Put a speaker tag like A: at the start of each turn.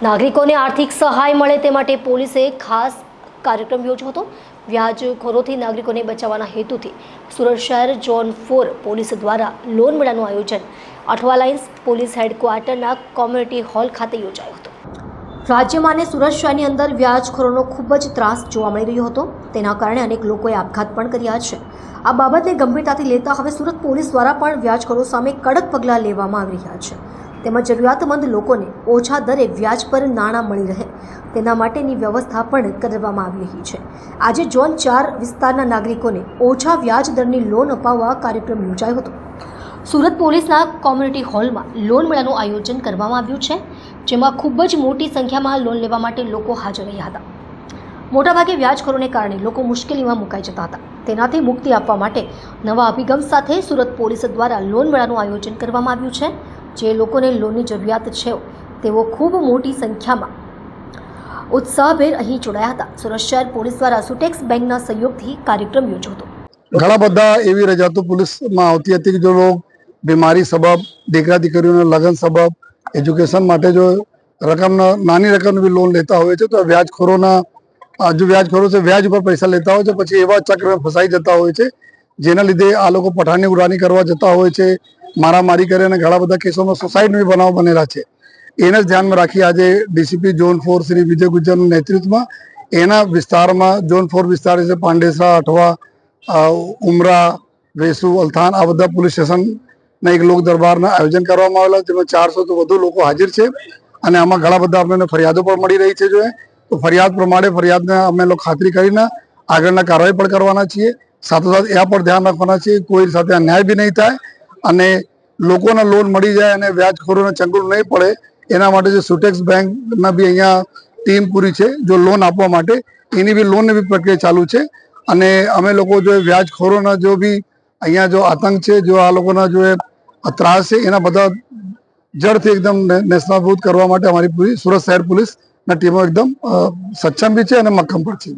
A: નાગરિકોને આર્થિક સહાય મળે તે માટે પોલીસે ખાસ કાર્યક્રમ યોજ્યો હતો। વ્યાજખોરોથી નાગરિકોને બચાવવાના હેતુથી સુરત શહેર ઝોન 4 પોલીસ દ્વારા લોન મેળાનું આયોજન અઠવા લાઇન્સ પોલીસ હેડક્વાર્ટરના કોમ્યુનિટી હોલ ખાતે યોજાયું હતું। રાજ્યમાં અને સુરત શહેરની અંદર વ્યાજખોરોનો ખૂબ જ ત્રાસ જોવા મળી રહ્યો હતો। તેના કારણે અનેક લોકોએ આપઘાત પણ કર્યા છે। આ બાબતને ગંભીરતાથી લેતા હવે સુરત પોલીસ દ્વારા પણ વ્યાજખોરો સામે કડક પગલાં લેવામાં આવી રહ્યા છે। તેમજ જરૂરિયાતમંદ લોકોને ઓછા દરે વ્યાજ પર નાણાં મળી રહે તેના માટેની વ્યવસ્થા પણ કરવામાં આવી રહી છે। આજે ઝોન 4 વિસ્તારના નાગરિકોને ઓછા વ્યાજ દરની લોન અપાવવા કાર્યક્રમ યોજાયો હતો। સુરત પોલીસના કોમ્યુનિટી હોલમાં લોન મેળાનું આયોજન કરવામાં આવ્યું છે, જેમાં ખૂબ જ મોટી સંખ્યામાં લોન લેવા માટે લોકો હાજર રહ્યા હતા। મોટાભાગે વ્યાજખોરોને કારણે લોકો મુશ્કેલીમાં મુકાઈ જતા હતા। તેનાથી મુક્તિ આપવા માટે નવા અભિગમ સાથે સુરત પોલીસ દ્વારા લોન મેળાનું આયોજન કરવામાં આવ્યું છે। જે લોકોને લોનની જરૂરિયાત છે તેઓ ખૂબ મોટી સંખ્યામાં ઉત્સાહભેર અહીં જોડાયા હતા। સુરત શહેર પોલીસ દ્વારા સુટેક્સ બેંકના સહયોગથી કાર્યક્રમ યોજ્યો હતો।
B: ઘણા બધા એવી રજાતો પોલીસમાં આવતી હતી કે જો લોકો બીમારી સબબ, દીકરા દીકરીઓના લગ્ન સબબ, એજ્યુકેશન માટે જો નાની રકમની બી લોન લેતા હોય છે તો વ્યાજખોરો છે વ્યાજ ઉપર પૈસા લેતા હોય છે, પછી એવા ચક્રમાં ફસાઈ જતા હોય છે જેના લીધે આ લોકો પઠાની ઉડાની કરવા જતા હોય છે, મારામારી કરે અને ઘણા બધા કેસોમાં સુસાઇડની બનાવ બનેલા છે। એને જ ધ્યાનમાં રાખી આજે ડીસીપી ઝોન 4 શ્રી વિજય ગુજ્જરના નેતૃત્વમાં એના વિસ્તારમાં ઝોન 4 વિસ્તાર છે પાંડેસરા, અઠવા, ઉમરા, વેસુ, અલથાણ આ બધા પોલીસ સ્ટેશનના એક લોક દરબારના આયોજન કરવામાં આવેલા, જેમાં 400 તો વધુ લોકો હાજર છે અને આમાં ઘણા બધા અમને ફરિયાદો પણ મળી રહી છે। તો ફરિયાદ પ્રમાણે ફરિયાદને અમે લોકો ખાતરી કરીને આગળના કાર્યવાહી પણ કરવાના છીએ। સાથોસાથ એ પણ ધ્યાન રાખવાના છીએ કોઈ સાથે અન્યાય બી નહીં થાય અને લોકોને લોન મળી જાય અને વ્યાજખોરોને ચંગુલ નહીં પડે એના માટે જે સુટેક્સ બેંકના બી અહીંયા ટીમ પૂરી છે જો લોન આપવા માટે, એની બી લોનની બી પ્રક્રિયા ચાલુ છે અને અમે લોકો જો વ્યાજખોરોના જો બી અહીંયા જો આતંક છે, જો આ લોકોના જો ત્રાસ છે એના બધા જડથી એકદમ નેસ્તનાબૂદ કરવા માટે અમારી પૂરી સુરત શહેર પોલીસના ટીમો એકદમ સક્ષમ બી છે અને મક્કમ પણ છે।